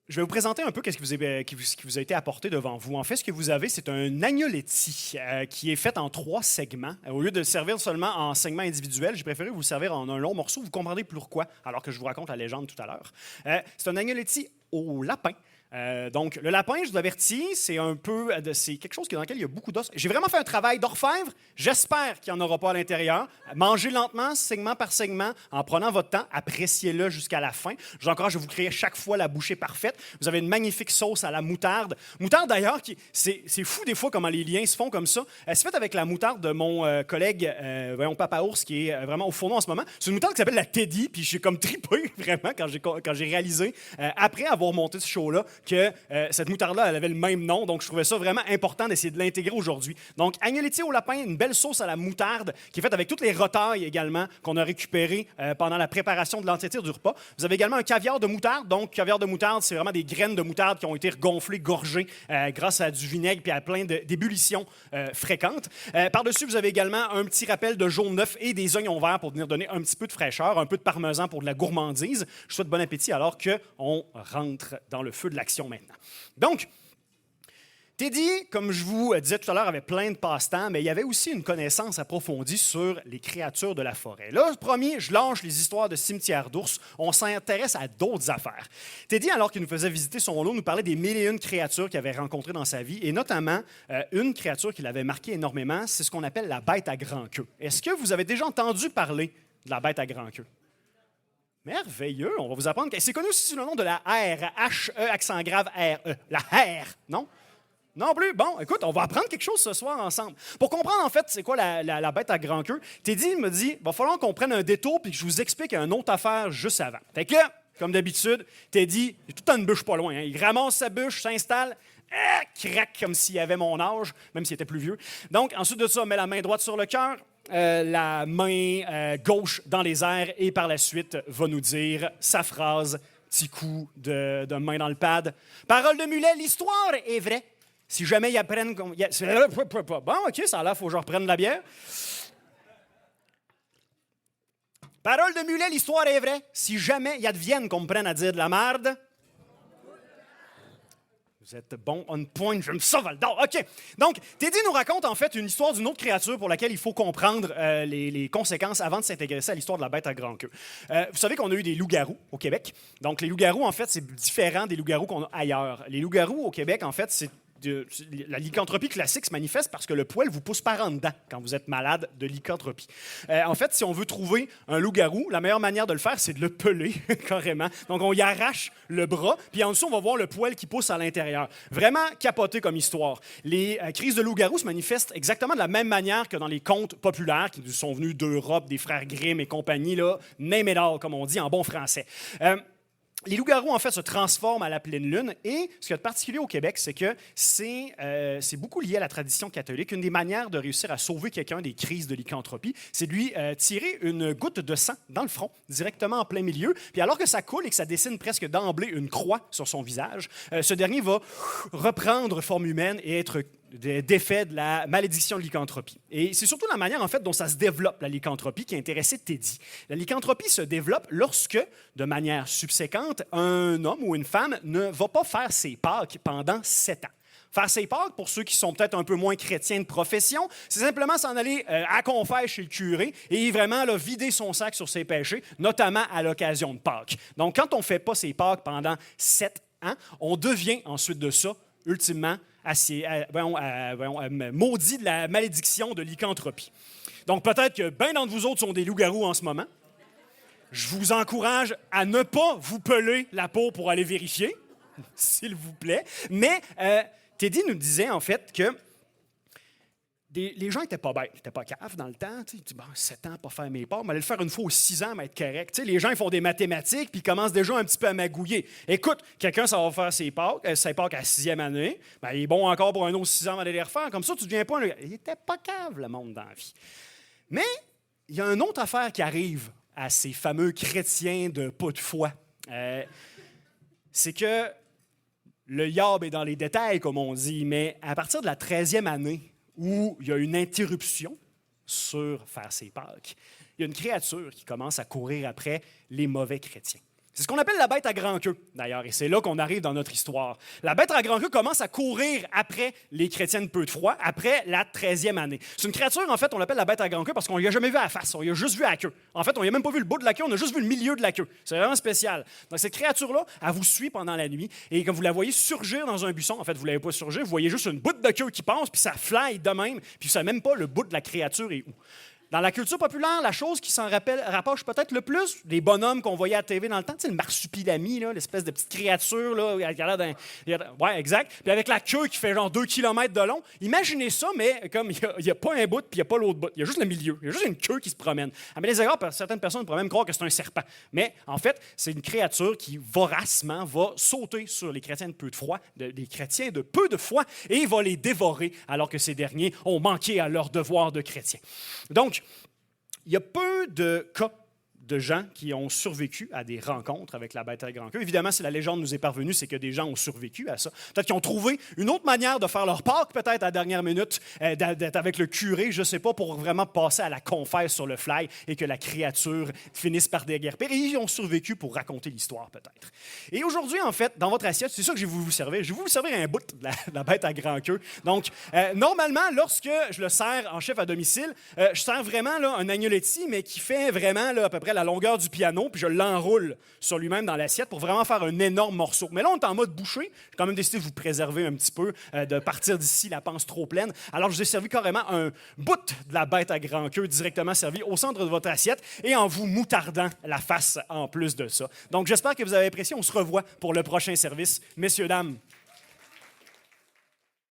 Je vais vous présenter un peu ce qui vous a été apporté devant vous. En fait, ce que vous avez, c'est un agnoletti qui est fait en 3 segments. Au lieu de le servir seulement en segments individuels, j'ai préféré vous le servir en un long morceau. Vous comprendrez pourquoi, alors que je vous raconte la légende tout à l'heure. C'est un agnoletti au lapin. Donc, le lapin, je vous avertis, c'est quelque chose dans lequel il y a beaucoup d'os. J'ai vraiment fait un travail d'orfèvre. J'espère qu'il n'y en aura pas à l'intérieur. Mangez lentement, segment par segment, en prenant votre temps. Appréciez-le jusqu'à la fin. Je vous encourage à vous créer chaque fois la bouchée parfaite. Vous avez une magnifique sauce à la moutarde. Moutarde, d'ailleurs, c'est fou des fois comment les liens se font comme ça. C'est fait avec la moutarde de mon collègue, Papa Ours, qui est vraiment au fourneau en ce moment. C'est une moutarde qui s'appelle la Teddy, puis j'ai comme tripé, vraiment, quand j'ai réalisé, après avoir monté ce show-là, que cette moutarde-là, elle avait le même nom. Donc, je trouvais ça vraiment important d'essayer de l'intégrer aujourd'hui. Donc, agnoletti au lapin, une belle sauce à la moutarde qui est faite avec toutes les retailles également qu'on a récupérées pendant la préparation de l'entièreté du repas. Vous avez également un caviar de moutarde. Donc, caviar de moutarde, c'est vraiment des graines de moutarde qui ont été gonflées, gorgées grâce à du vinaigre puis à plein d'ébullitions fréquentes. Par-dessus, vous avez également un petit rappel de jaune neuf et des oignons verts pour venir donner un petit peu de fraîcheur, un peu de parmesan pour de la gourmandise. Je vous souhaite bon appétit alors qu'on rentre dans le feu de l'action maintenant. Donc, Teddy, comme je vous disais tout à l'heure, avait plein de passe-temps, mais il y avait aussi une connaissance approfondie sur les créatures de la forêt. Là, premier, je lâche les histoires de cimetières d'ours. On s'intéresse à d'autres affaires. Teddy, alors qu'il nous faisait visiter son lot, nous parlait des 1001 créatures qu'il avait rencontrées dans sa vie, et notamment une créature qui l'avait marqué énormément, c'est ce qu'on appelle la bête à grand queue. Est-ce que vous avez déjà entendu parler de la bête à grand queue? Merveilleux, on va vous apprendre. C'est connu aussi sous le nom de la R, H-E, accent grave, R-E. La R, non? Non plus? Bon, écoute, on va apprendre quelque chose ce soir ensemble. Pour comprendre, en fait, c'est quoi la bête à grand queue, Teddy me dit, il va falloir qu'on prenne un détour puis que je vous explique une autre affaire juste avant. Fait que là, comme d'habitude, Teddy, il est tout le temps une bûche pas loin. Hein. Il ramasse sa bûche, s'installe, craque comme s'il avait mon âge, même s'il était plus vieux. Donc, ensuite de ça, on met la main droite sur le cœur, la main gauche dans les airs et par la suite va nous dire sa phrase, petit coup de main dans le pad. Parole de mulet, l'histoire est vraie. Si jamais ils apprennent... Bon, OK, ça a l'air, il faut que je reprenne la bière. Parole de mulet, l'histoire est vraie. Si jamais ils adviennent qu'on me prenne à dire de la merde... Vous êtes bon, on point, j'aime ça, Val-d'Or. OK. Donc, Teddy nous raconte en fait une histoire d'une autre créature pour laquelle il faut comprendre les conséquences avant de s'intéresser à l'histoire de la bête à grand queue. Vous savez qu'on a eu des loups-garous au Québec. Donc, les loups-garous, en fait, c'est différent des loups-garous qu'on a ailleurs. Les loups-garous au Québec, en fait, la lycanthropie classique se manifeste parce que le poil vous pousse par en dedans quand vous êtes malade de lycanthropie. En fait, si on veut trouver un loup-garou, la meilleure manière de le faire, c'est de le peler, carrément. Donc, on y arrache le bras, puis en dessous, on va voir le poil qui pousse à l'intérieur. Vraiment capoté comme histoire. Les crises de loup-garou se manifestent exactement de la même manière que dans les contes populaires qui nous sont venus d'Europe, des frères Grimm et compagnie, là, name it all, comme on dit en bon français. Les loups-garous, en fait, se transforment à la pleine lune. Et ce qu'il y a de particulier au Québec, c'est que c'est beaucoup lié à la tradition catholique. Une des manières de réussir à sauver quelqu'un des crises de lycanthropie, c'est de lui tirer une goutte de sang dans le front, directement en plein milieu. Puis alors que ça coule et que ça dessine presque d'emblée une croix sur son visage, ce dernier va reprendre forme humaine et être défait de la malédiction de lycanthropie. Et c'est surtout la manière, en fait, dont ça se développe, la lycanthropie, qui a intéressé Teddy. La lycanthropie se développe lorsque, de manière subséquente, un homme ou une femme ne va pas faire ses Pâques pendant 7 ans. Faire ses Pâques, pour ceux qui sont peut-être un peu moins chrétiens de profession, c'est simplement s'en aller à confesse chez le curé et vraiment là, vider son sac sur ses péchés, notamment à l'occasion de Pâques. Donc, quand on ne fait pas ses Pâques pendant 7 ans, on devient ensuite de ça, ultimement, maudit de la malédiction de lycanthropie. Donc, peut-être que bien d'entre vous autres sont des loups-garous en ce moment. Je vous encourage à ne pas vous peler la peau pour aller vérifier, s'il vous plaît. Mais Teddy nous disait, en fait, que les gens n'étaient pas bêtes, ils n'étaient pas caves dans le temps. Ils disent, bon, 7 ans, pas faire mes parts, mais aller le faire une fois aux 6 ans, mais être correct. T'sais, les gens ils font des mathématiques, puis ils commencent déjà un petit peu à magouiller. Écoute, quelqu'un, ça va faire ses Pâques à 6e année, ben, il est bon encore pour un autre 6 ans avant d'aller les refaire. Comme ça, tu ne deviens pas un... Il n'était pas cave, le monde dans la vie. Mais il y a une autre affaire qui arrive à ces fameux chrétiens de pas de foi. C'est que le diable est dans les détails, comme on dit, mais à partir de la 13e année, où il y a une interruption sur faire ses Pâques, il y a une créature qui commence à courir après les mauvais chrétiens. C'est ce qu'on appelle la bête à grand queue, d'ailleurs, et c'est là qu'on arrive dans notre histoire. La bête à grand queue commence à courir après les chrétiens de peu de foi, après la 13e année. C'est une créature, en fait, on l'appelle la bête à grand queue parce qu'on ne l'a jamais vu à la face, on l'a juste vu à la queue. En fait, on n'a même pas vu le bout de la queue, on a juste vu le milieu de la queue. C'est vraiment spécial. Donc, cette créature-là, elle vous suit pendant la nuit, et quand vous la voyez surgir dans un buisson, en fait, vous ne l'avez pas surgir, vous voyez juste une bout de queue qui passe, puis ça fly de même, puis vous ne savez même pas le bout de la créature est où. Dans la culture populaire, la chose qui s'en rapproche peut-être le plus, des bonhommes qu'on voyait à la TV dans le temps, tu sais, le marsupilami, là, l'espèce de petite créature, là, qui a l'air d'un... Ouais, exact. Puis avec la queue qui fait genre 2 km de long. Imaginez ça, mais comme il n'y a pas un bout, puis il n'y a pas l'autre bout. Il y a juste le milieu. Il y a juste une queue qui se promène. À mes égards, certaines personnes pourraient même croire que c'est un serpent. Mais en fait, c'est une créature qui voracement va sauter sur les chrétiens de peu de foi, des chrétiens de peu de foi, et va les dévorer, alors que ces derniers ont manqué à leur devoir de chrétiens. Donc, il y a peu de cas de gens qui ont survécu à des rencontres avec la bête à grand queue. Évidemment, si la légende nous est parvenue, c'est que des gens ont survécu à ça. Peut-être qu'ils ont trouvé une autre manière de faire leur Pâques, peut-être à la dernière minute, d'être avec le curé, je ne sais pas, pour vraiment passer à la confesse sur le fly et que la créature finisse par déguerpir. Et ils ont survécu pour raconter l'histoire, peut-être. Et aujourd'hui, en fait, dans votre assiette, c'est ça que j'ai voulu vous servir. Je vais vous servir un bout de la bête à grand queue. Donc, normalement, lorsque je le sers en chef à domicile, je sers vraiment là, un agnoletti, mais qui fait vraiment là, à peu près la longueur du piano, puis je l'enroule sur lui-même dans l'assiette pour vraiment faire un énorme morceau. Mais là, on est en mode bouchée. J'ai quand même décidé de vous préserver un petit peu, de partir d'ici la panse trop pleine. Alors, je vous ai servi carrément un bout de la bête à grand queue directement servi au centre de votre assiette et en vous moutardant la face en plus de ça. Donc, j'espère que vous avez apprécié. On se revoit pour le prochain service. Messieurs, dames,